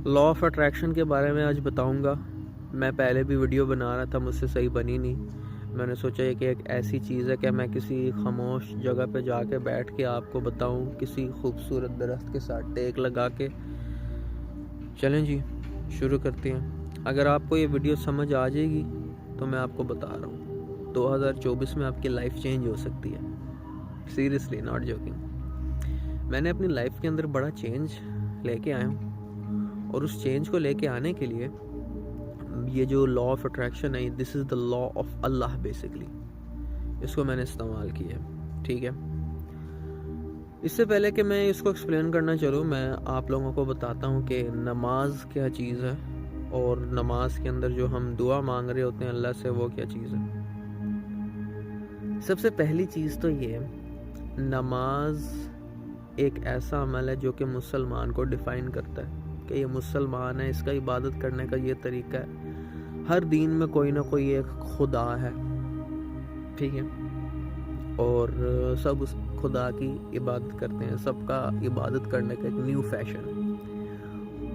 Law of attraction के बारे में आज बताऊंगा। मैं पहले भी वीडियो बना रहा था, मुझसे सही बनी नहीं। मैंने सोचा है कि एक ऐसी चीज़ है कि मैं किसी खामोश जगह पे जाके बैठ के आपको बताऊं, किसी खूबसूरत दरख्त के साथ टेक लगा के। चलें जी, शुरू करते हैं। अगर आपको ये वीडियो समझ आ जाएगी तो मैं आपको बता रहा हूँ 2024 में आपकी लाइफ चेंज हो सकती है। Seriously, not joking. मैंने अपनी लाइफ के अंदर बड़ा चेंज लेके आया हूँ, और उस चेंज को लेके आने के लिए ये जो लॉ ऑफ अट्रैक्शन है, this is the law of Allah basically, इसको मैंने इस्तेमाल किया है। ठीक है, इससे पहले कि मैं इसको एक्सप्लेन करना चलूँ, मैं आप लोगों को बताता हूँ कि नमाज क्या चीज़ है, और नमाज के अंदर जो हम दुआ मांग रहे होते हैं अल्लाह से, वो क्या चीज़ है। सबसे पहली चीज़ तो ये, नमाज एक ऐसा अमल है जो कि मुसलमान को डिफ़ाइन करता है कि ये मुसलमान है, इसका इबादत करने का ये तरीका है। हर दीन में कोई ना कोई एक खुदा है, ठीक है, और सब उस खुदा की इबादत करते हैं। सबका इबादत करने का एक न्यू फैशन है।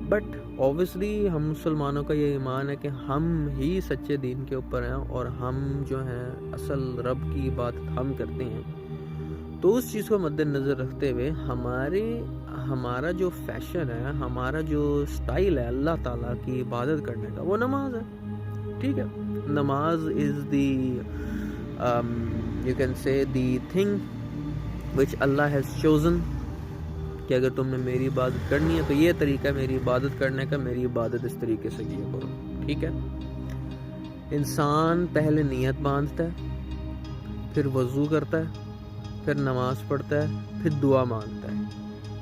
बट ऑब्वियसली हम मुसलमानों का ये ईमान है कि हम ही सच्चे दीन के ऊपर हैं, और हम जो हैं असल रब की इबादत हम करते हैं। तो उस चीज़ को मद्देनज़र रखते हुए हमारा जो फैशन है, हमारा जो स्टाइल है अल्लाह ताला की इबादत करने का, वो नमाज है। ठीक है, नमाज is the you can say the thing which Allah has chosen, कि अगर तुमने मेरी इबादत करनी है तो ये तरीका है मेरी इबादत करने का, मेरी इबादत इस तरीके से किया करो। ठीक है, इंसान पहले नियत बांधता है, फिर वज़ू करता है, फिर नमाज पढ़ता है, फिर दुआ मांगता है।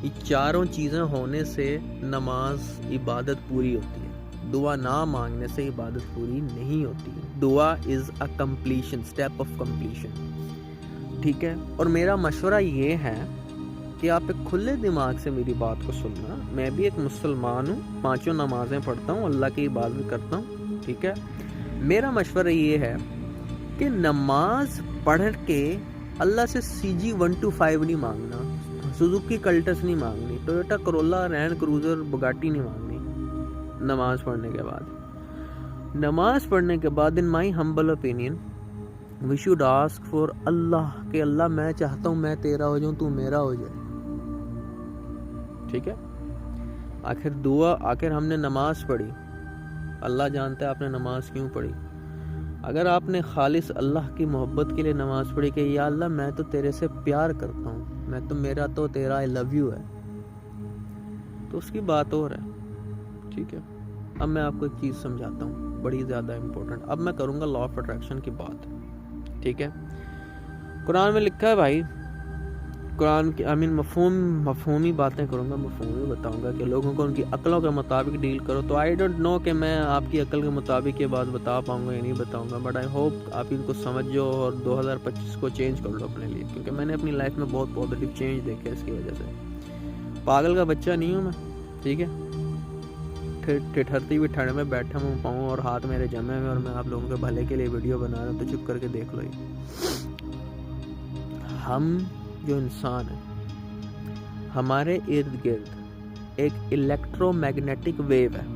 ये चारों चीज़ें होने से नमाज इबादत पूरी होती है। दुआ ना मांगने से इबादत पूरी नहीं होती है। दुआ is a completion, step of completion. ठीक है, और मेरा मशवरा ये है कि आप एक खुले दिमाग से मेरी बात को सुनना। मैं भी एक मुसलमान हूँ, 5 नमाज़ें पढ़ता हूँ, अल्लाह की इबादत करता हूँ। ठीक है, मेरा मशवरा ये है कि नमाज पढ़ के अल्लाह से CG 125 नहीं मांगना, सुजुकी कल्टस नहीं मांगनी, Toyota Corolla, land cruiser, Bugatti नहीं मांगनी। नमाज पढ़ने के बाद in my humble opinion we should ask for Allah, के अल्लाह मैं चाहता हूँ मैं तेरा हो जाऊँ, तू मेरा हो जाए। ठीक है, आखिर हमने नमाज पढ़ी, अल्लाह जानता है आपने नमाज क्यों पढ़ी। अगर आपने खालिस अल्लाह की मोहब्बत के लिए नमाज पढ़ी कि या अल्लाह मैं तो तेरे से प्यार करता हूँ, मैं तो मेरा तो तेरा आई लव यू है, तो उसकी बात और है। ठीक है, अब मैं आपको एक चीज़ समझाता हूँ बड़ी ज़्यादा इम्पोर्टेंट। अब मैं करूँगा लॉ ऑफ अट्रैक्शन की बात। ठीक है, कुरान में लिखा है भाई, कुरान की मफहूमी बातें करूँगा, मफहूमी बताऊँगा कि लोगों को उनकी अक्लों के मुताबिक डील करो। तो आई डोंट नो कि मैं आपकी अक्ल के मुताबिक ये बात बता पाऊँगा या नहीं बताऊँगा, बट आई होप आप इनको समझो और 2025 को चेंज कर लो अपने लिए, क्योंकि मैंने अपनी लाइफ में बहुत पॉजिटिव चेंज देखे इसकी वजह से। पागल का बच्चा नहीं हूँ मैं, ठीक है, ठिठरती हुई ठंड में बैठा हूँ, पाँव और हाथ मेरे जमे हुए, और मैं आप लोगों के भले के लिए वीडियो बना रहा हूँ, तो चुप करके देख लो। हम जो इंसान है, हमारे इर्द गिर्द एक इलेक्ट्रोमैग्नेटिक वेव है।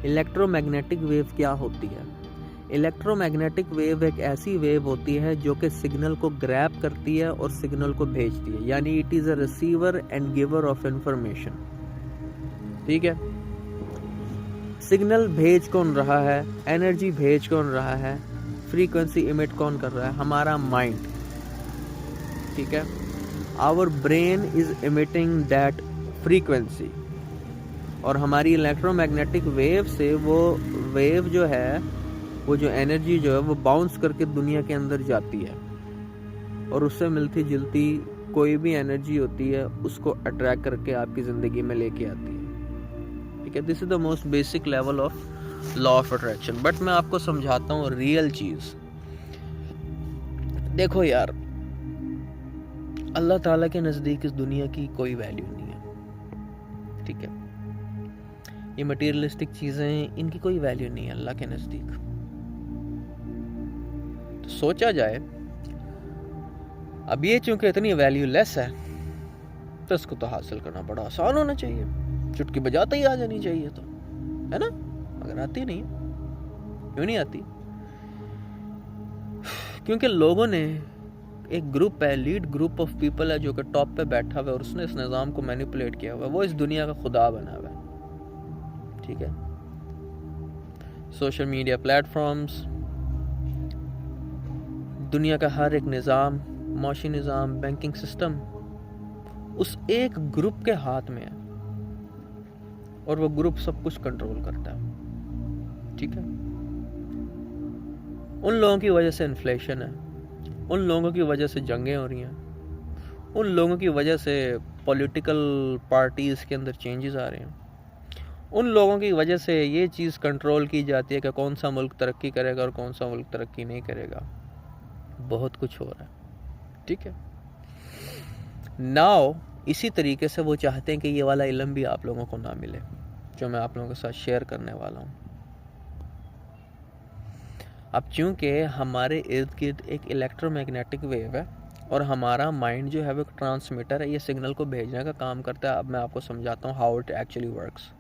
इलेक्ट्रोमैग्नेटिक वेव क्या होती है? इलेक्ट्रोमैग्नेटिक वेव एक ऐसी वेव होती है जो कि सिग्नल को ग्रैब करती है और सिग्नल को भेजती है, यानी it is a receiver and giver of information. ठीक है, सिग्नल भेज कौन रहा है, एनर्जी भेज कौन रहा है, फ्रीक्वेंसी इमिट कौन कर रहा है? हमारा माइंड। ठीक है, our brain is emitting that frequency, और हमारी इलेक्ट्रोमैग्नेटिक वेव से वो वेव जो है, वो जो एनर्जी जो है, वो बाउंस करके दुनिया के अंदर जाती है, और उससे मिलती जुलती कोई भी एनर्जी होती है उसको अट्रैक्ट करके आपकी ज़िंदगी में लेके आती है। ठीक है, this is the most basic level of law of attraction. But मैं आपको समझाता हूँ रियल चीज़। देखो यार, अल्लाह ताला के नज़दीक इस दुनिया की कोई वैल्यू नहीं है। ठीक है, ये मटीरियलिस्टिक चीज़ें, इनकी कोई वैल्यू नहीं है अल्लाह के नज़दीक। तो सोचा जाए, अब ये चूंकि इतनी वैल्यू लेस है, तो इसको तो हासिल करना बड़ा आसान होना चाहिए। चुटकी बजाते ही आ जानी चाहिए तो, है ना, मगर आती नहीं, क्यों नहीं आती? क्योंकि लोगों ने, एक ग्रुप है, लीड ग्रुप ऑफ पीपल है जो कि टॉप पे बैठा हुआ है और उसने इस निज़ाम को मैनिपुलेट किया हुआ है, वो इस दुनिया का खुदा बना हुआ है। ठीक है, सोशल मीडिया प्लेटफॉर्म्स, दुनिया का हर एक निज़ाम, माशी निज़ाम, बैंकिंग सिस्टम उस एक ग्रुप के हाथ में है और वो ग्रुप सब कुछ कंट्रोल करता है। ठीक है, उन लोगों की वजह से इन्फ्लेशन है, उन लोगों की वजह से जंगें हो रही हैं, उन लोगों की वजह से पॉलिटिकल पार्टीज़ के अंदर चेंजेस आ रहे हैं, उन लोगों की वजह से ये चीज़ कंट्रोल की जाती है कि कौन सा मुल्क तरक्की करेगा और कौन सा मुल्क तरक्की नहीं करेगा। बहुत कुछ हो रहा है। ठीक है, नाउ इसी तरीके से वो चाहते हैं कि ये वाला इल्म भी आप लोगों को ना मिले जो मैं आप लोगों के साथ शेयर करने वाला हूँ। अब चूँकि हमारे इर्द गिर्द एक इलेक्ट्रोमैग्नेटिक वेव है और हमारा माइंड जो है वो एक ट्रांसमीटर है, ये सिग्नल को भेजने का काम करता है। अब मैं आपको समझाता हूँ हाउ इट एक्चुअली वर्क्स।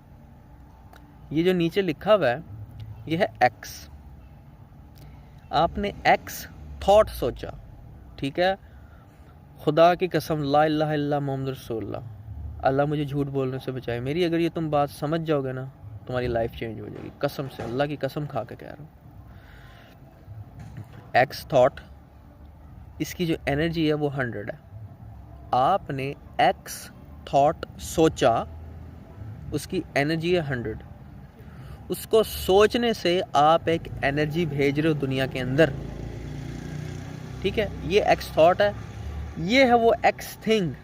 ये जो नीचे लिखा हुआ है ये है एक्स। आपने एक्स थॉट सोचा, ठीक है, खुदा की कसम ला इलाहा इल्लल्लाह मुहम्मद रसूलुल्लाह, अल्लाह मुझे झूठ बोलने से बचाए मेरी, अगर ये तुम बात समझ जाओगे ना तुम्हारी लाइफ चेंज हो जाएगी, कसम से, अल्लाह की कसम खा के कह रहा हूँ। एक्स थॉट, इसकी जो एनर्जी है वो 100 है। आपने एक्स थॉट सोचा, उसकी एनर्जी है 100। उसको सोचने से आप एक एनर्जी भेज रहे हो दुनिया के अंदर। ठीक है, ये एक्स थॉट है, ये है वो एक्स थिंग।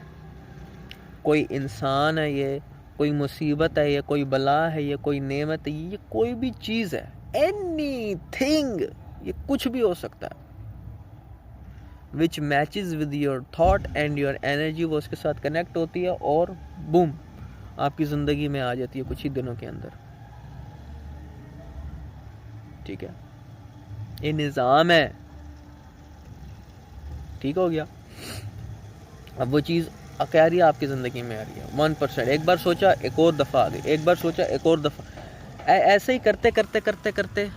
कोई इंसान है, ये कोई मुसीबत है, ये कोई बला है, ये कोई नेमत है, ये कोई भी चीज़ है, एनीथिंग, ये कुछ भी हो सकता है, which matches with your thought and your energy, वो उसके साथ कनेक्ट होती है और बूम आपकी ज़िंदगी में आ जाती है कुछ ही दिनों के अंदर। ठीक है, ये निज़ाम है। ठीक हो गया। अब वो चीज़ कह रही है आपकी ज़िंदगी में आ रही है 1%। एक बार सोचा एक और दफ़ा आ गई, एक बार सोचा एक और दफ़ा, ऐसे ही करते करते करते करते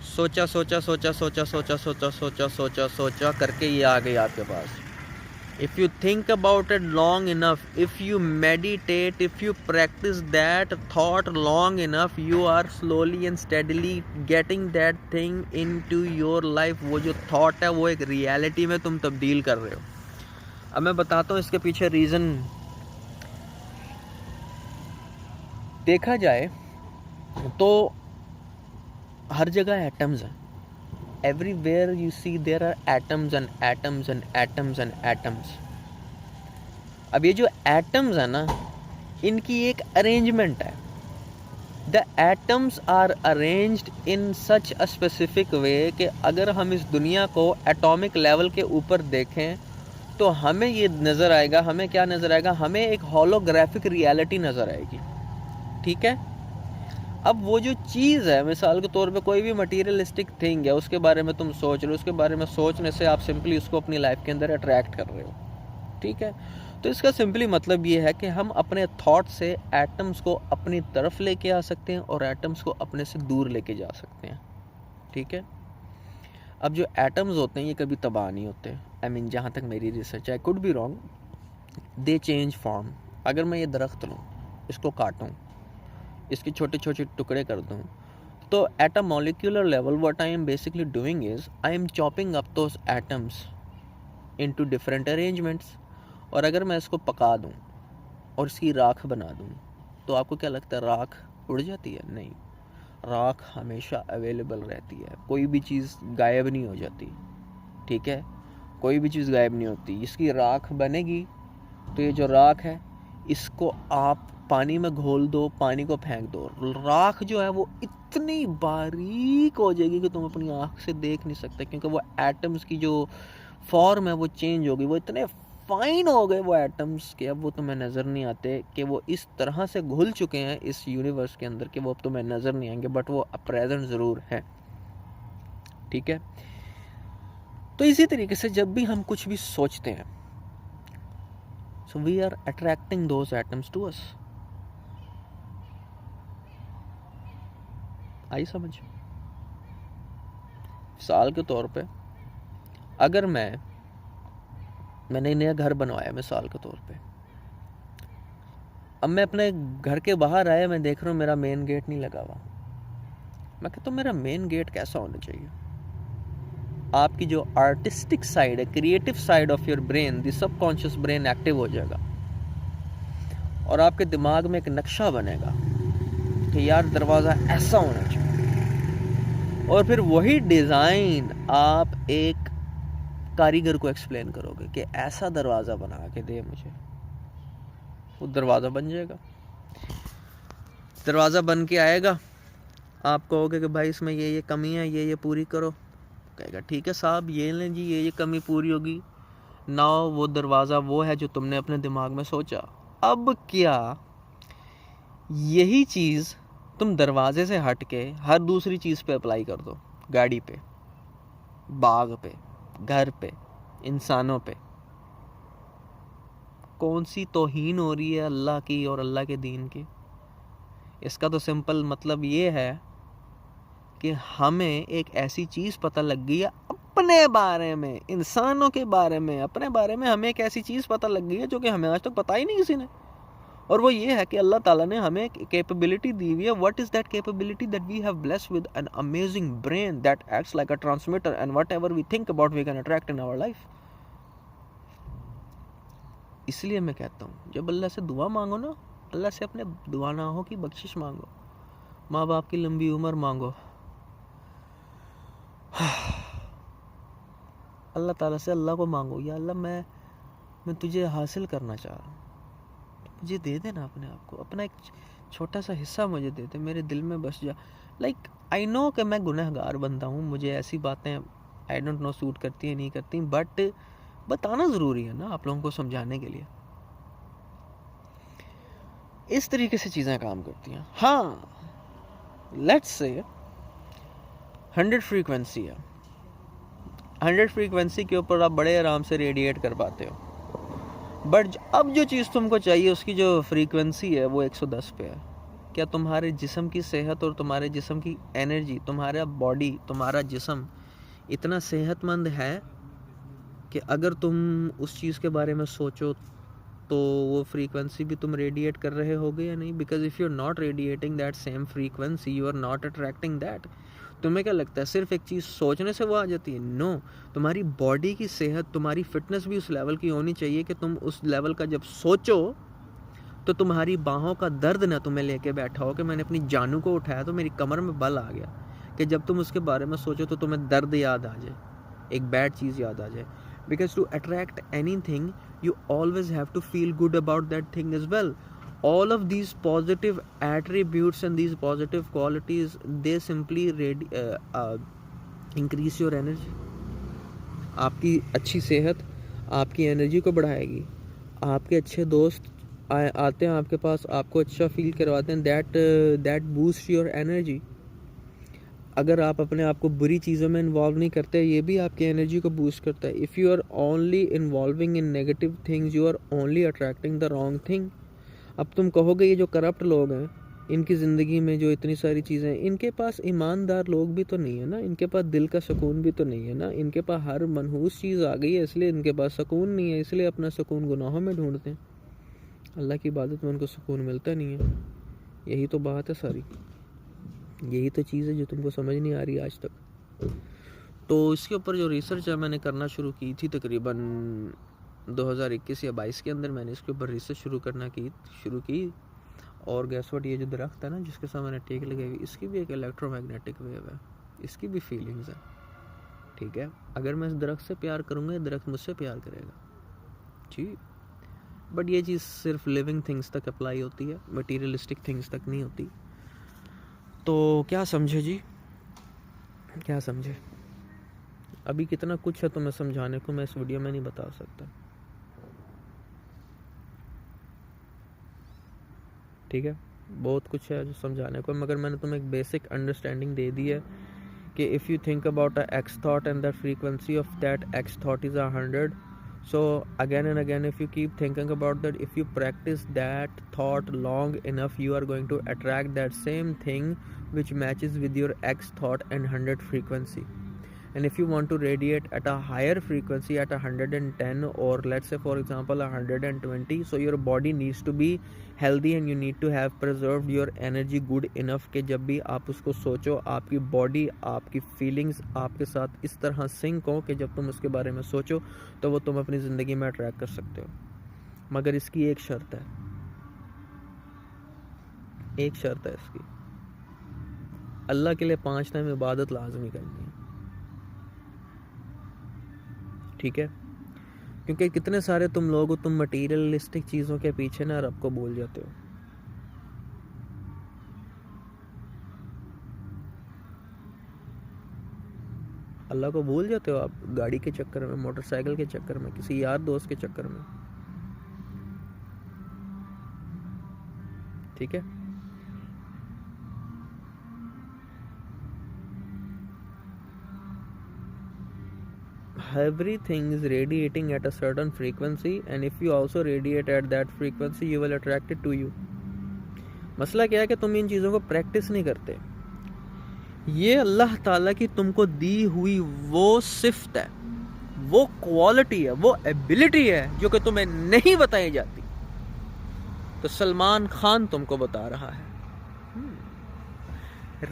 सोचा सोचा सोचा सोचा सोचा सोचा सोचा सोचा सोचा करके ये आ गई आपके पास। If you think about it long enough, if you meditate, if you practise that thought long enough, you are slowly and steadily getting that thing into your life. वो जो थॉट है वो एक रियलिटी में तुम तब्दील कर रहे हो। अब मैं बताता हूँ इसके पीछे रीज़न। देखा जाए तो हर जगह एटम्स हैं। Everywhere you see there are atoms and atoms and atoms and atoms. अब ये जो एटम्स है ना, इनकी एक अरेंजमेंट है। The atoms are arranged in such a specific way कि अगर हम इस दुनिया को एटॉमिक लेवल के ऊपर देखें तो हमें ये नज़र आएगा, हमें क्या नज़र आएगा, हमें एक होलोग्राफिक रियलिटी नज़र आएगी। ठीक है, अब वो जो चीज़ है, मिसाल के तौर पे कोई भी मटीरियलिस्टिक थिंग है, उसके बारे में तुम सोच रहे हो, उसके बारे में सोचने से आप सिंपली उसको अपनी लाइफ के अंदर अट्रैक्ट कर रहे हो। ठीक है, तो इसका सिंपली मतलब ये है कि हम अपने थॉट से एटम्स को अपनी तरफ लेके आ सकते हैं और एटम्स को अपने से दूर लेके जा सकते हैं। ठीक है, अब जो एटम्स होते हैं ये कभी तबाह नहीं होते। आई मीन जहाँ तक मेरी research, I could be wrong, they change form. अगर मैं ये दरख्त लूँ, इसको काटूँ, इसके छोटे छोटे टुकड़े कर दूँ, तो at a molecular level what I am basically doing is I am chopping up those atoms into different arrangements. और अगर मैं इसको पका दूँ और इसकी राख बना दूँ, तो आपको क्या लगता है राख उड़ जाती है? नहीं, राख हमेशा अवेलेबल रहती है, कोई भी चीज़ गायब नहीं हो जाती। ठीक है, कोई भी चीज़ गायब नहीं होती। इसकी राख बनेगी तो ये जो राख है इसको आप पानी में घोल दो, पानी को फेंक दो, राख जो है वो इतनी बारीक हो जाएगी कि तुम अपनी आँख से देख नहीं सकते, क्योंकि वो एटम्स की जो फॉर्म है वो चेंज होगी। वो इतने फाइन हो गए वो एटम्स के, अब वो तुम्हें नज़र नहीं आते, कि वो इस तरह से घुल चुके हैं इस यूनिवर्स के अंदर कि वो अब तुम्हें नज़र नहीं आएंगे, बट वो प्रेजेंट ज़रूर है। ठीक है, तो इसी तरीके से जब भी हम कुछ भी सोचते हैं, so we are attracting those atoms to us. I समझ? मिसाल के तौर पे अगर मैंने नया घर बनवाया, मिसाल के तौर पे, अब मैं अपने घर के बाहर आया, मैं देख रहा हूँ मेरा मेन गेट नहीं लगा हुआ। मैं कहता हूँ मेरा मेन गेट कैसा होना चाहिए? आपकी जो आर्टिस्टिक साइड है, creative side of your brain, the subconscious brain active हो जाएगा और आपके दिमाग में एक नक्शा बनेगा कि यार दरवाज़ा ऐसा होना चाहिए, और फिर वही डिज़ाइन आप एक कारीगर को एक्सप्लेन करोगे कि ऐसा दरवाज़ा बना के दे मुझे, वो दरवाज़ा बन जाएगा। दरवाज़ा बन के आएगा, आप कहोगे कि भाई इसमें ये कमी है, ये पूरी करो, कहेगा ठीक है साहब, ये लें जी, ये कमी पूरी होगी ना, वो दरवाज़ा वो है जो तुमने अपने दिमाग में सोचा। अब क्या यही चीज़ तुम दरवाजे से हट के हर दूसरी चीज़ पे अप्लाई कर दो, गाड़ी पे, बाग पे, घर पे, इंसानों पे, कौन सी तौहीन हो रही है अल्लाह की और अल्लाह के दीन की? इसका तो सिंपल मतलब ये है कि हमें एक ऐसी चीज़ पता लग गई है अपने बारे में, इंसानों के बारे में, अपने बारे में हमें एक ऐसी चीज़ पता लग गई है जो कि हमें आज तक पता ही नहीं किसी ने, और वो ये है कि अल्लाह ताला ने हमें एक कैपेबिलिटी दी हुई है। What is that capability? That we have blessed with an amazing brain that acts like a transmitter, and whatever we think about we can attract in our life. इसलिए मैं कहता हूँ जब अल्लाह से दुआ मांगो ना, अल्लाह से अपने दुआनाहों की बख्शिश मांगो, माँ बाप की लंबी उम्र मांगो, अल्लाह ताला से अल्लाह को मांगो, या अल्लाह मैं तुझे हासिल करना चाह रहा हूँ, मुझे दे देना अपने आप को, अपना एक छोटा सा हिस्सा मुझे दे दे, मेरे दिल में बस जा। लाइक आई नो कि मैं गुनहगार बंदा हूँ, मुझे ऐसी बातें आई डोंट नो सूट करती है नहीं करती, बट बताना ज़रूरी है ना आप लोगों को समझाने के लिए। इस तरीके से चीज़ें काम करती हैं। हाँ, लेट्स से 100 फ्रीक्वेंसी है, 100 फ्रीक्वेंसी के ऊपर आप बड़े आराम से रेडिएट कर पाते हो, बट अब जो चीज़ तुमको चाहिए उसकी जो फ्रीक्वेंसी है वो 110 पे है। क्या तुम्हारे जिस्म की सेहत और तुम्हारे जिस्म की एनर्जी, तुम्हारा बॉडी, तुम्हारा जिस्म इतना सेहतमंद है कि अगर तुम उस चीज़ के बारे में सोचो तो वो फ्रीक्वेंसी भी तुम रेडिएट कर रहे होगे या नहीं? Because if you are not radiating that same frequency, you are not attracting that. तुम्हें क्या लगता है सिर्फ एक चीज़ सोचने से वो आ जाती है? नो, तुम्हारी बॉडी की सेहत, तुम्हारी फिटनेस भी उस लेवल की होनी चाहिए कि तुम उस लेवल का जब सोचो तो तुम्हारी बाहों का दर्द ना तुम्हें लेके बैठा हो कि मैंने अपनी जानू को उठाया तो मेरी कमर में बल आ गया, कि जब तुम उसके बारे में सोचो तो तुम्हें दर्द याद आ जाए, एक बैड चीज़ याद आ जाए। Because to attract anything, you always have to feel good about that thing as well. All of these positive attributes and these positive qualities, they simply increase your energy. आपकी अच्छी सेहत आपकी एनर्जी को बढ़ाएगी, आपके अच्छे दोस्त आते हैं आपके पास, आपको अच्छा फील करवाते हैं, दैट बूस्ट योर एनर्जी। अगर आप अपने आप को बुरी चीज़ों में इन्वॉल्व नहीं करते, ये भी आपकी एनर्जी को बूस्ट करता है। If you are only involving in negative things, you are only attracting the wrong thing. अब तुम कहोगे ये जो करप्ट लोग हैं, इनकी ज़िंदगी में जो इतनी सारी चीज़ें हैं, इनके पास ईमानदार लोग भी तो नहीं है ना, इनके पास दिल का सुकून भी तो नहीं है ना, इनके पास हर मनहूस चीज़ आ गई है, इसलिए इनके पास सुकून नहीं है, इसलिए अपना सुकून गुनाहों में ढूंढते हैं। अल्लाह की इबादत में उनको सुकून मिलता नहीं है। यही तो बात है सारी, यही तो चीज़ है जो तुमको समझ नहीं आ रही आज तक। तो इसके ऊपर जो रिसर्च है मैंने करना शुरू की थी तकरीबन 2021 या 22 के अंदर, मैंने इसके ऊपर रिसर्च शुरू की। और गैस व्हाट, ये जो दरख्त है ना जिसके साथ मैंने टेक लगाई हुई, इसकी भी एक इलेक्ट्रोमैग्नेटिक वेव है, इसकी भी फीलिंग्स है, ठीक है। अगर मैं इस दरख्त से प्यार करूँगा, ये दरख्त मुझसे प्यार करेगा जी। बट ये चीज़ सिर्फ लिविंग थिंग्स तक अप्लाई होती है, मटीरियलिस्टिक थिंग्स तक नहीं होती। तो क्या समझे जी, क्या समझे? अभी कितना कुछ है तुम्हें समझाने को, मैं इस वीडियो में नहीं बता सकता, ठीक है। बहुत कुछ है जो समझाने को, मगर मैंने तुम्हें एक बेसिक अंडरस्टैंडिंग दे दी है कि if you think about a x thought and the frequency of that x thought is 100, So again and again, if you keep thinking about that, if you practice that thought long enough, you are going to attract that same thing which matches with your X thought and 100 frequency. And if you want to radiate at a higher frequency, at 110, or let's say for example 120, so your body needs to be healthy and you need to have preserved your energy good enough कि जब भी आप उसको सोचो, आपकी body, आपकी feelings आपके साथ इस तरह सिंक हो कि जब तुम उसके बारे में सोचो तो वो तुम अपनी ज़िंदगी में अट्रैक्ट कर सकते हो। मगर इसकी एक शर्त है, एक शर्त है इसकी, अल्लाह के लिए 5 टाइम इबादत लाजमी करनी है, ठीक है? क्योंकि कितने सारे तुम लोग हो, तुम मटीरियलिस्टिक चीज़ों के पीछे ना रब को भूल जाते हो। अल्लाह को भूल जाते हो आप गाड़ी के चक्कर में, मोटरसाइकिल के चक्कर में, किसी यार दोस्त के चक्कर में, ठीक है? Everything is radiating at a certain frequency, and if you also radiate at that frequency, you will attract it to you. मसला क्या है कि तुम इन चीज़ों को प्रैक्टिस नहीं करते। ये अल्लाह ताला की तुमको दी हुई वो सिफ्त है, वो क्वालिटी है, वो एबिलिटी है जो कि तुम्हें नहीं बताई जाती। तो सलमान खान तुमको बता रहा है,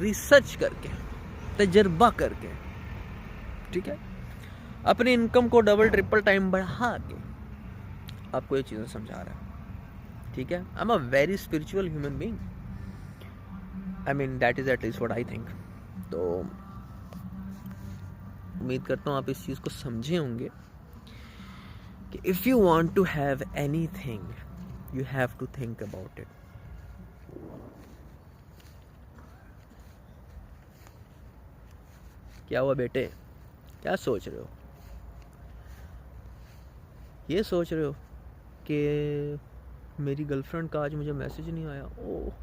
रिसर्च करके, तजर्बा करके, ठीक है, अपनी इनकम को डबल ट्रिपल टाइम बढ़ा के आपको ये चीज़ें समझा रहा है, ठीक है? I am a very spiritual human being, I mean that is at least what I think. तो उम्मीद करता हूँ आप इस चीज़ को समझे होंगे कि if you want to have anything you have to think about it. क्या हुआ बेटे, क्या सोच रहे हो? ये सोच रहे हो कि मेरी गर्लफ्रेंड का आज मुझे मैसेज नहीं आया? ओह,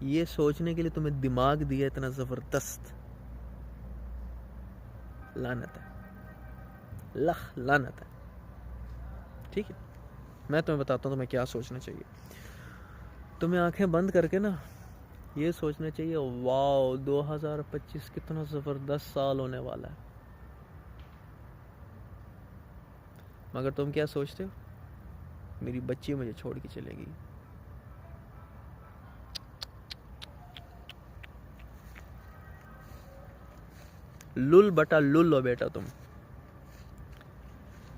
ये सोचने के लिए तुम्हें दिमाग दिया इतना ज़बरदस्त, लानत है, लानत है, ठीक है? मैं तुम्हें बताता हूँ तुम्हें क्या सोचना चाहिए। तुम्हें आंखें बंद करके ना ये सोचना चाहिए, वाओ 2025 कितना ज़बरदस्त साल होने वाला है। मगर तुम क्या सोचते हो? मेरी बच्ची मुझे छोड़ के चलेगी, लुल बटा लुल हो बेटा तुम,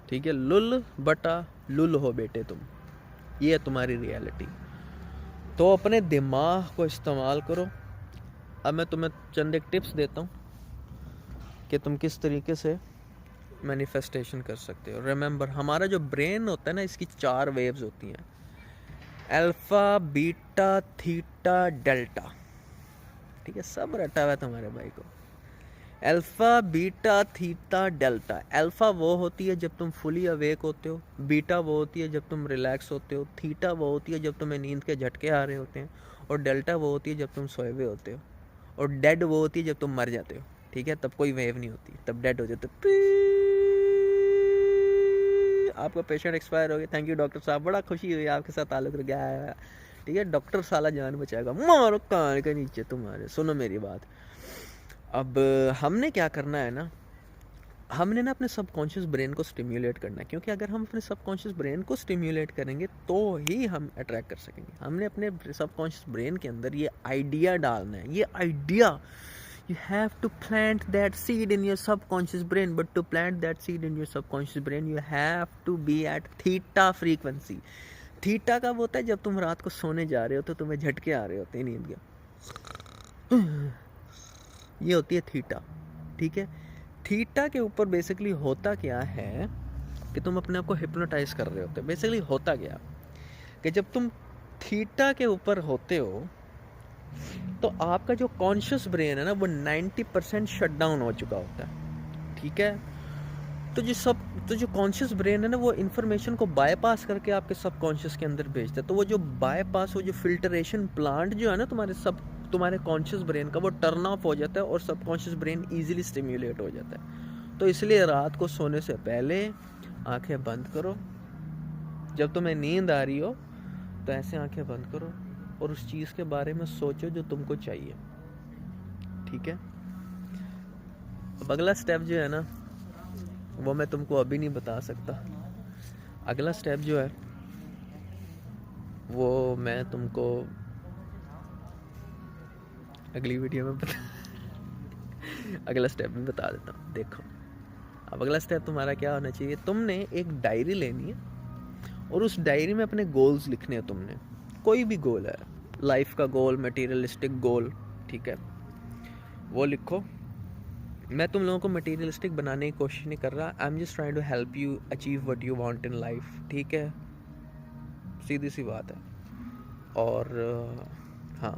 ठीक है? लुल बटा लुल हो बेटे तुम, ये है तुम्हारी रियलिटी। तो अपने दिमाग को इस्तेमाल करो। अब मैं तुम्हें चंद एक टिप्स देता हूँ कि तुम किस तरीके से मैनिफेस्टेशन कर सकते हो। रिमेंबर, हमारा जो ब्रेन होता है ना, इसकी 4 वेव्स होती हैं, अल्फा, बीटा, थीटा, डेल्टा, ठीक है? सब रटा हुआ है तुम्हारे भाई को। Alpha, beta, theta, delta. Alpha वो होती है जब तुम फुली अवेक होते हो, बीटा वो होती है जब तुम रिलैक्स होते हो, थीटा वो होती है जब तुम्हें नींद के झटके आ रहे होते हैं, और डेल्टा वो होती है जब तुम सोए हुए होते हो, और डेड वो होती है जब तुम मर जाते हो, ठीक है? तब कोई वेव नहीं होती, तब डेड हो जाते हो। आपका पेशेंट एक्सपायर हो गया, थैंक यू डॉक्टर साहब, बड़ा खुशी हुई आपके साथ ताल्लुक रह गया, ठीक है? डॉक्टर साला जान बचाएगा, मारो कान के नीचे तुम्हारे। सुनो मेरी बात, अब हमने क्या करना है ना, हमने ना अपने सबकॉन्शियस ब्रेन को स्टिम्युलेट करना है, क्योंकि अगर हम अपने सबकॉन्शियस ब्रेन को स्टिम्युलेट करेंगे तो ही हम अट्रैक्ट कर सकेंगे। हमने अपने सबकॉन्शियस ब्रेन के अंदर ये आइडिया डालना है, ये idea, you have to plant that seed in your subconscious brain, but to plant that seed in your subconscious brain you have to be at theta frequency। Theta कब होता है? जब तुम रात को सोने जा रहे हो तो तुम्हें झटके आ रहे होते हैं नींद के, ये होती है थीटा, ठीक है? थीटा के ऊपर बेसिकली होता क्या है कि तुम अपने आप को हिप्नोटाइज कर रहे होते हो। बेसिकली होता क्या कि जब तुम थीटा के ऊपर होते हो तो आपका जो कॉन्शियस ब्रेन है ना, वो 90% शट डाउन हो चुका होता है, ठीक है? तो जो कॉन्शियस ब्रेन है ना, वो इन्फॉर्मेशन को बाईपास करके आपके सबकॉन्शियस के अंदर भेजता है। तो वो जो बाईपास, वो जो फिल्टरेशन प्लांट जो है ना तुम्हारे कॉन्शियस ब्रेन का, वो टर्न ऑफ हो जाता है और सबकॉन्शियस ब्रेन इजीली स्टिम्युलेट हो जाता है। तो इसलिए रात को सोने से पहले आंखें बंद करो। जब तुम्हें नींद आ रही हो तो ऐसे आंखें बंद करो और उस चीज़ के बारे में सोचो जो तुमको चाहिए। ठीक है। अब अगला स्टेप जो है ना, वो मैं तुमको अभी नहीं बता सकता। अगला स्टेप जो है वो मैं तुमको अगली वीडियो में अगला स्टेप में बता देता हूँ। देखो, अब अगला स्टेप तुम्हारा क्या होना चाहिए, तुमने एक डायरी लेनी है और उस डायरी में अपने गोल्स लिखने हैं। तुमने कोई भी गोल है, लाइफ का गोल, मटेरियलिस्टिक गोल, ठीक है, वो लिखो। मैं तुम लोगों को मटेरियलिस्टिक बनाने की कोशिश नहीं कर रहा। I am just trying to help you achieve what you want in life. ठीक है, सीधी सी बात है। और हाँ,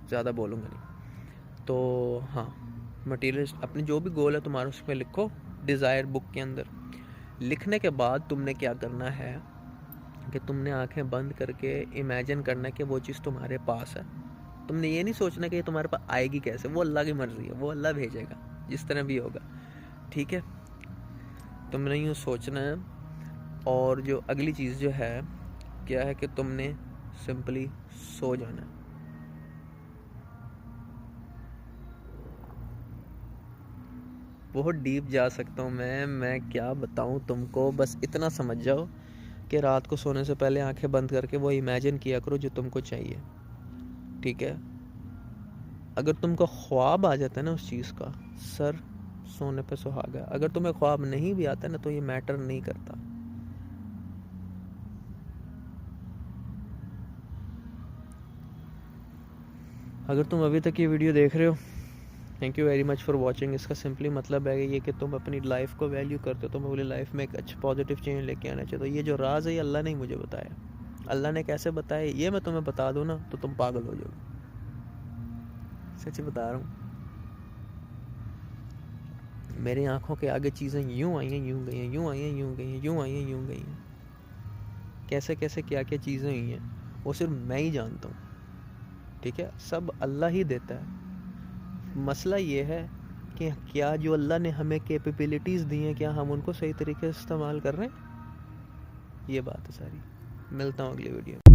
ज़्यादा बोलूँगा नहीं। तो हाँ, मटेरियलिस्ट अपने जो भी गोल है तुम्हारा उसमें लिखो, डिज़ायर बुक के अंदर। लिखने के बाद तुमने क्या करना है कि तुमने आंखें बंद करके इमेजिन करना है कि वो चीज़ तुम्हारे पास है। तुमने ये नहीं सोचना कि ये तुम्हारे पास आएगी कैसे, वो अल्लाह की मर्ज़ी है, वो अल्लाह भेजेगा जिस तरह भी होगा। ठीक है, तुमने यूँ सोचना है। और जो अगली चीज़ जो है क्या है कि तुमने सिंपली सो जाना है। बहुत डीप जा सकता हूँ मैं क्या बताऊँ तुमको, बस इतना समझ जाओ कि रात को सोने से पहले आंखें बंद करके वो इमेजिन किया करो जो तुमको चाहिए। ठीक है, अगर तुमको ख्वाब आ जाता है ना उस चीज़ का, सर सोने पे सुहागा। अगर तुम्हें ख्वाब नहीं भी आता ना तो ये मैटर नहीं करता। अगर तुम अभी तक ये वीडियो देख रहे हो, thank you very much for watching. इसका सिंपली मतलब है ये कि तुम अपनी लाइफ को वैल्यू करते हो, तुम अपनी लाइफ में एक अच्छा पॉजिटिव चेंज लेके आना चाहिए। तो ये जो राज है ये अल्लाह ने ही मुझे बताया। अल्लाह ने कैसे बताया ये मैं तुम्हें बता दूँ ना तो तुम पागल हो जाओगे, सच बता रहा हूँ। मेरी आंखों के आगे चीज़ें यूँ आई हैं, यूँ गई हैं, यूँ आई हैं, यूँ गई हैं, यूँ आई हैं, यूँ गई हैं। कैसे कैसे क्या क्या चीज़ें हुई हैं वो सिर्फ मैं ही जानता हूँ। ठीक है, सब अल्लाह ही देता है। मसला ये है कि क्या जो अल्लाह ने हमें कैपेबिलिटीज़ दी हैं क्या हम उनको सही तरीके से इस्तेमाल कर रहे हैं, ये बात है सारी। मिलता हूँ अगली वीडियो में।